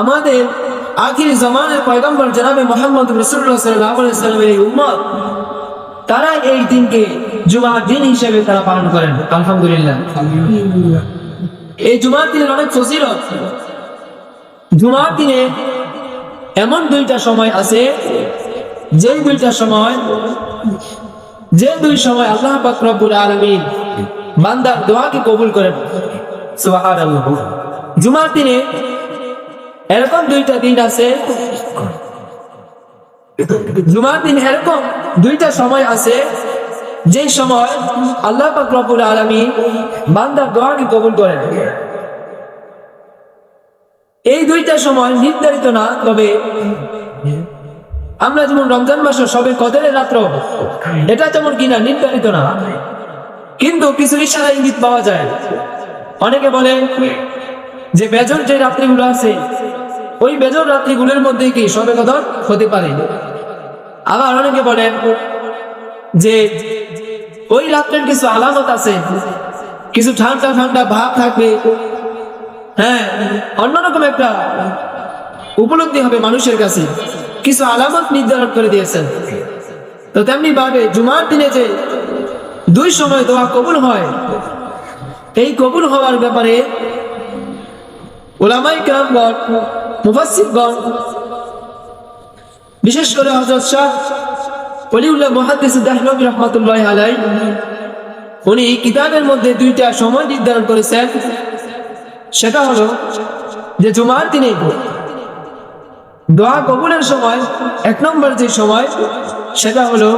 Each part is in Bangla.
আমাদের আখির জামানের পয়গম্বর জনাবে মুহাম্মদ রাসূলুল্লাহ সাল্লাল্লাহু আলাইহি ওয়াসাল্লামের এই উম্মত, তারা এই দিনকে জুমার দিন হিসেবে তারা পালন করেন। আলহামদুলিল্লাহ। এই জুমার দিনের অনেক ফজিলত। জুমার দিনে এমন দুইটা সময় আছে, যে দুই সময় আল্লাহ পাক রব্বুল আলামিন বান্দার দোয়াকে কবুল করেন। সুবহানাল্লাহ। জুমার দিনে এরকম দুইটা দিন আছে, জুমার দিন এরকম দুইটা সময় আছে যে সময় আল্লাহ পাক রব্বুল আলামিন বান্দার দোয়াকে কবুল করেন। এই দুইটা সময় নির্ধারিত না, তবে আমরা যেমন রমজান মাসে সবে কদরের রাত্র, এটা যেমন কিনা নির্ধারিত না, কিন্তু কিছু ইশারা ইঙ্গিত পাওয়া যায়। অনেকে বলে যে বেজর যে রাত্রিগুলো আছে, ওই বেজর রাত্রিগুলোর মধ্যে কি সবে কদর হতে পারে। আবার অনেকে বলেন যে ওই রাত্রের কিছু আলামত আছে, কিছু ঠান্ডা ঠান্ডা ভাব থাকবে, হ্যাঁ, অন্যরকম একটা উপলব্ধি হবে মানুষের কাছে, কিছু আলামত নির্ধারণ করে দিয়েছেন। তো তেমনি ভাবে জুমার দিনে যে দুই সময় দোয়া কবুল হয়, এই কবুল হওয়ার ব্যাপারে উলামায়ে কেরামগণ, মুফাসসিরগণ, বিশেষ করে হযরত শাহ ওলিউল্লাহ মুহাদ্দিস দেহলভী রাহমাতুল্লাহি আলাইহি, উনি কিতাবের মধ্যে দুইটা সময় নির্ধারণ করেছেন। সেটা হলো যে জুমার দিনে দোয়া কবুলের সময় এক নম্বর যে সময়, সেটা হলো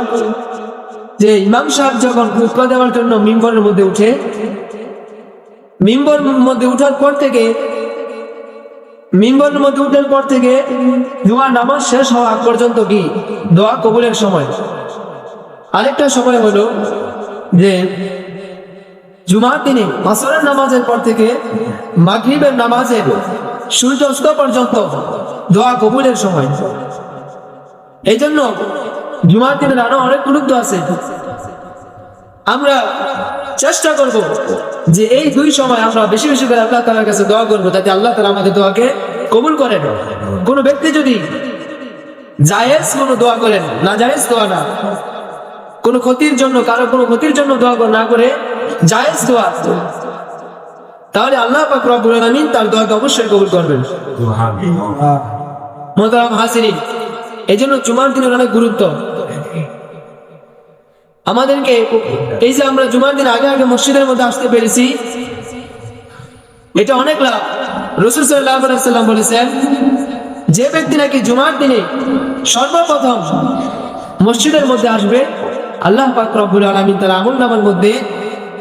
যে ইমাম সাহেব যখন খুতবা দেওয়ার জন্য মিম্বরের মধ্যে উঠে, মিম্বরের মধ্যে উঠার পর থেকে জুমার নামাজ শেষ হওয়া পর্যন্ত কি দোয়া কবুলের সময়। আরেকটা সময় হলো যে জুমার দিনে আসরের নামাজের পর থেকে মাগরিবের নামাজের সূর্য অস্ত পর্যন্ত দোয়া কবুলের সময়। এই জন্য জুমার দিনের আরো অনেক গুরুত্ব আছে। আমরা চেষ্টা করব যে এই দুই সময় আমরা বেশি বেশি করে আল্লাহ তাআলার কাছে দোয়া করব, যাতে আল্লাহ তাআলা আমাদের দোয়াকে কবুল করেন। কোনো ব্যক্তি যদি জায়েজ কোনো দোয়া করেন, না জায়েজ দোয়া না, কোনো ক্ষতির জন্য, কারো কোনো ক্ষতির জন্য দোয়া না করে জায়েজ দোয়া, তাহলে আল্লাহ পাক রব্বুল আলামিন তার দোয়াকে অবশ্যই কবুল করবেন। মুহতারাম হাজিরিন, এই জন্য জুমার দিনের অনেক গুরুত্ব। আমাদেরকে এই যে আমরা জুমার দিন আগে আগে মসজিদের মধ্যে আসতে পেরেছি, এটা অনেক লাভ। রাসূল সাল্লাল্লাহু আলাইহি ওয়াসাল্লাম বলেছেন, যে ব্যক্তি নাকি জুমার দিনে সর্বপ্রথম মসজিদের মধ্যে আসবে, আল্লাহ পাক রব্বুল আলামিন তার আমলনামার মধ্যে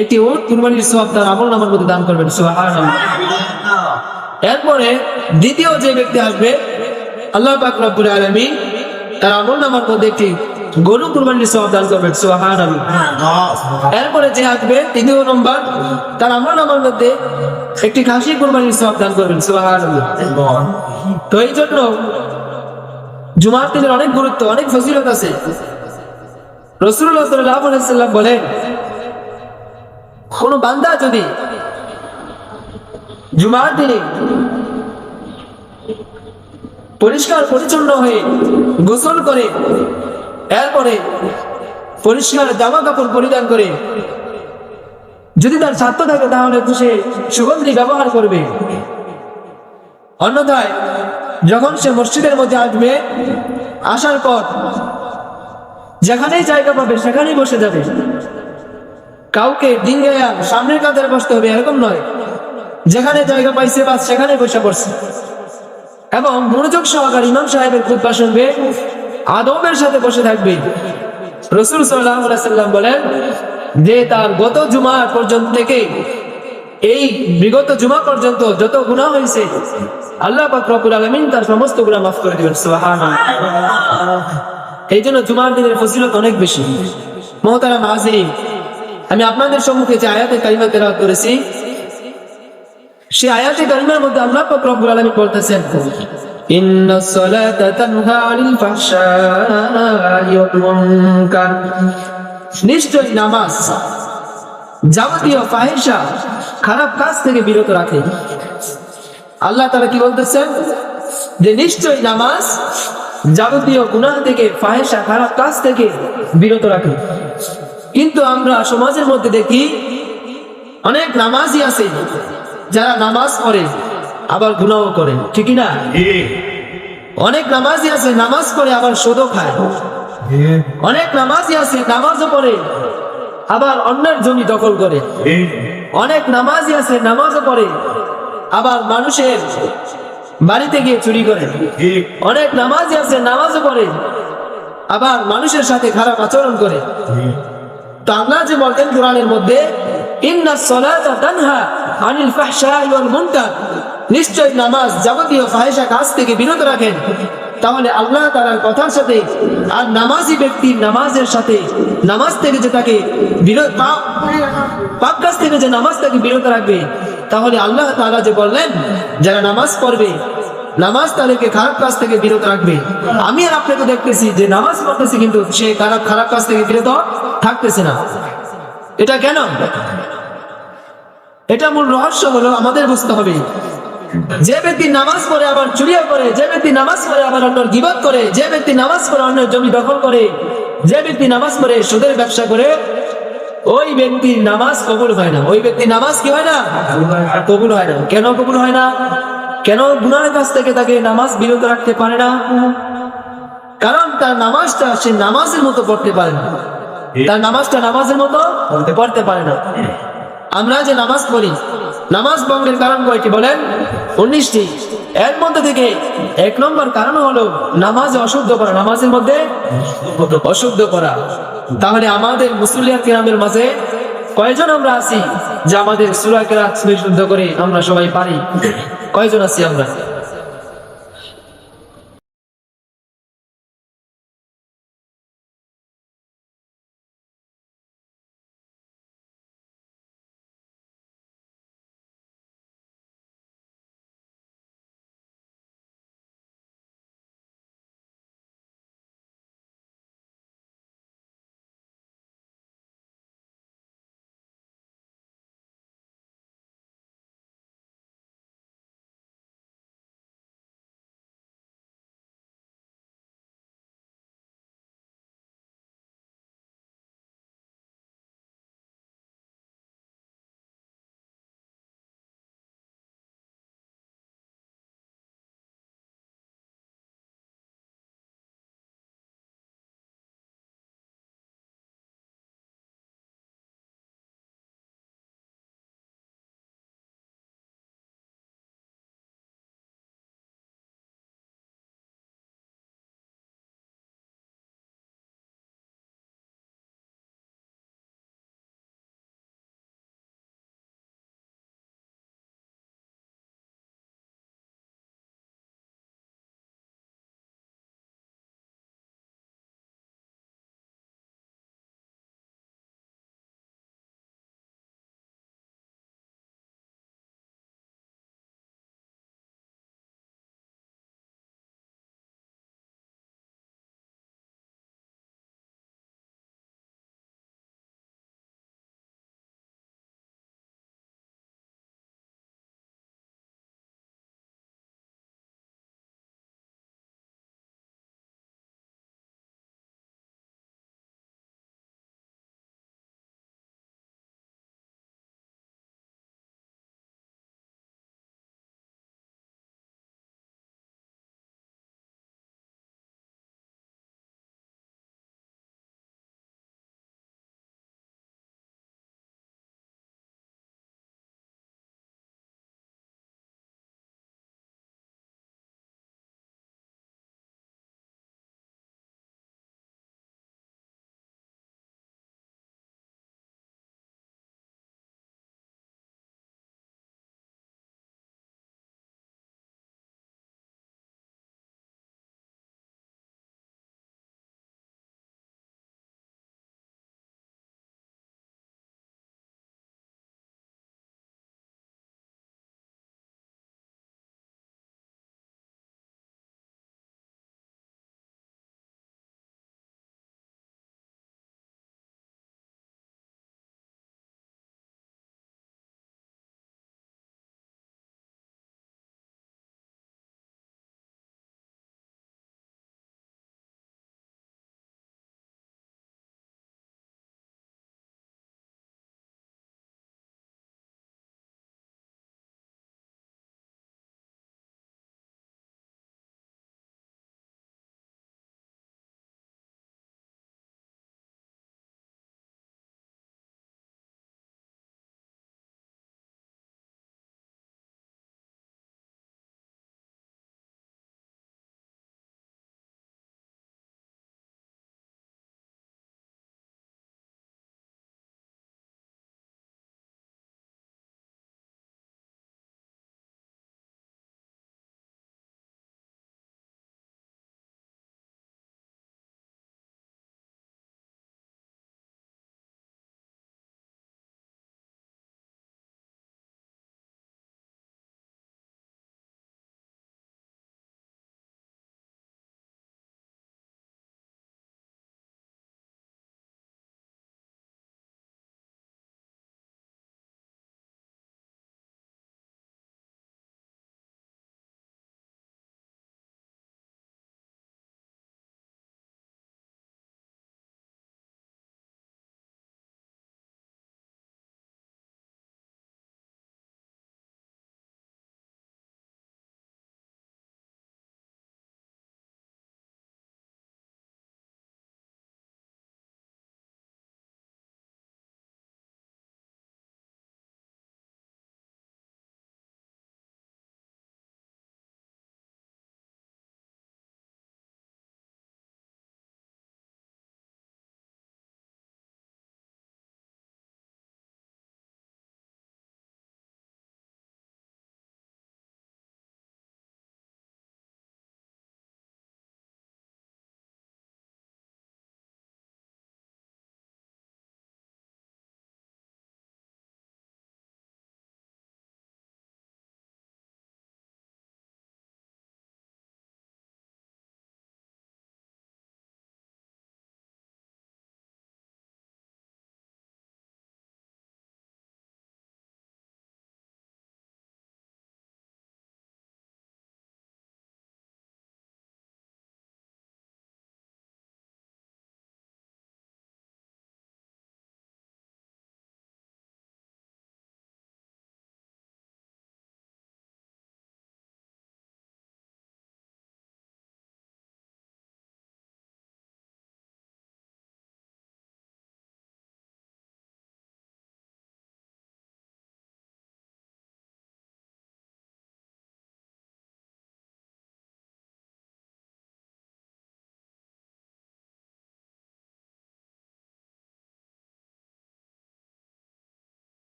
একটি উট কুরবানির সওয়াব তার আমলনামার মধ্যে দান করবেন। সুবহানাল্লাহ। এরপরে দ্বিতীয় যে ব্যক্তি আসবে, আল্লাহ পাক রব্বুল আলামিন তার আমলনামার মধ্যে একটি গরু কুরবানির সওয়াব দান করবেন। সুবহানাল্লাহ। এরপরে যে আসবে তৃতীয় নম্বর, তার আমলনামার মধ্যে একটি খাসি কুরবানির সওয়াব দান করবেন। সুবহানাল্লাহ। তো এই জন্য জুমার দিনের অনেক গুরুত্ব, অনেক ফজিলত আছে। রাসূলুল্লাহ সাল্লাল্লাহু আলাইহি ওয়াসাল্লাম বলেন, কোন বান্দা যদি জুমার দিনে পরিষ্কার পরিচ্ছন্ন হয়ে গোসল করে, এরপরে পরিষ্কার জামা কাপড় পরিধান করে, যদি তার সাধ্য থাকে তাহলে সে সুগন্ধি ব্যবহার করবে। অন্যথায় যখন সে মসজিদের মধ্যে আসবে, আসার পর যেখানেই জায়গা পাবে সেখানেই বসে যাবে। কাউকে ডিঙ্গায়া সামনের কাতারে বসতে হবে এরকম নয়, যেখানে জায়গা পাইছে বাস সেখানে বসে পড়ছে। এবং মনোযোগ সহকারে ইমাম সাহেবের খুতবা শুনবে, আদবের সাথে বসে থাকবে। রাসূল সাল্লাল্লাহু আলাইহি ওয়াসাল্লাম বলেন যে তার গত জুমা পর্যন্ত থেকে এই বিগত জুমা পর্যন্ত যত গুনাহ হয়েছে, আল্লাহ পাক রব্বুল আলামিন তার সমস্ত গুনাহ মাফ করে দিবেন। সুবহানাল্লাহ। এই জন্য জুমার দিনের ফজিলত অনেক বেশি। মুহতারাম হাজিরিন, আমি আপনাদের সম্মুখে যে আয়াতে কারিমা তেলাওয়াত করেছি, সেই আয়াতে কারিমার মধ্যে আল্লাহ পাক রব্বুল আলামিন বলতেছেন, ইন্নাস সালাতা তানহা আনিল ফাহশাই ওয়াল মুনকার, নিশ্চয়ই নামাজ যাবতীয় ফাহিশা, খারাপ কাজ থেকে বিরত রাখে। আল্লাহ তাআলা কি বলতেছেন? যে নিশ্চয়ই নামাজ যাবতীয় গুনাহ থেকে, ফাহেশা, খারাপ কাজ থেকে বিরত রাখে। কিন্তু আমরা সমাজের মধ্যে দেখি অনেক নামাজি আছে যারা নামাজ পড়ে আবার গুনাহ করে, ঠিক না? অনেক নামাজি আছে নামাজ পড়ে আবার সুদও খায়। অনেক নামাজি আছে নামাজও পড়ে আবার অন্যের জমি দখল করে। অনেক নামাজি আছে নামাজও পড়ে আবার মানুষের বাড়িতে গিয়ে চুরি করে। অনেক নামাজি আছে নামাজও পড়ে আবার মানুষের সাথে খারাপ আচরণ করে। তো আল্লাহ যে বলতেন কোরআনের মধ্যে, ইন্নাস সালাতা তানহা আনিল ফাহশাই ওয়াল মুনকার, নিশ্চয় নামাজ যাবতীয় ফাহিশা কাজ থেকে বিরত রাখেন। তাহলে আল্লাহ তাআলার কথার সাথে আর নামাজি ব্যক্তির নামাজের সাথে, নামাজ থেকে যে তাকে বিরত, পাপ কাজ থেকে যে নামাজ তাকে বিরত রাখবে, তাহলে আল্লাহ তাআলা যে বললেন যারা নামাজ পড়বে, নামাজ তাদেরকে খারাপ কাজ থেকে বিরত রাখবে। আমি আর আপনি তো দেখতেছি যে নামাজ পড়তেছি কিন্তু সে খারাপ কাজ থেকে বিরত থাকতেছে না। এটা কেন? এটা মূল রহস্য হলো আমাদের বুঝতে হবে। যে ব্যক্তি নামাজ পড়ে আবার চুরিয়া করে, যে ব্যক্তি নামাজ পড়ে আবার অন্যের গীবত করে, যে ব্যক্তি নামাজ পড়ে অন্যের জমি দখল করে, যে ব্যক্তি নামাজ পড়ে সুদের ব্যবসা করে, ওই ব্যক্তির নামাজ কবুল হয় না। ওই ব্যক্তি নামাজ কি হয় না? কবুল হয় না। কেন কবুল হয় না? কেন? গুনাহের কাছ থেকে তাকে নামাজ বিরত রাখতে পারে না। কারণ তার নামাজটা সে নামাজের মতো পড়তে পারে না। তার নামাজটা নামাজের মতো পড়তে পারে না। আমরা যে নামাজ পড়ি, নামাজ ভঙ্গের কারণ কয়টি বলেন? 19টি। এর মধ্যে থেকে 1 নম্বর কারণ হলো নামাজ অশুদ্ধ করা, নামাজের মধ্যে অশুদ্ধ করা। তাহলে আমাদের মুসলিয়াত কিরামের মাঝে কয়জন আমরা আছি যে আমাদের সূরা কেরাত শুদ্ধ করে আমরা সবাই পারি? কয়জন আছি আমরা?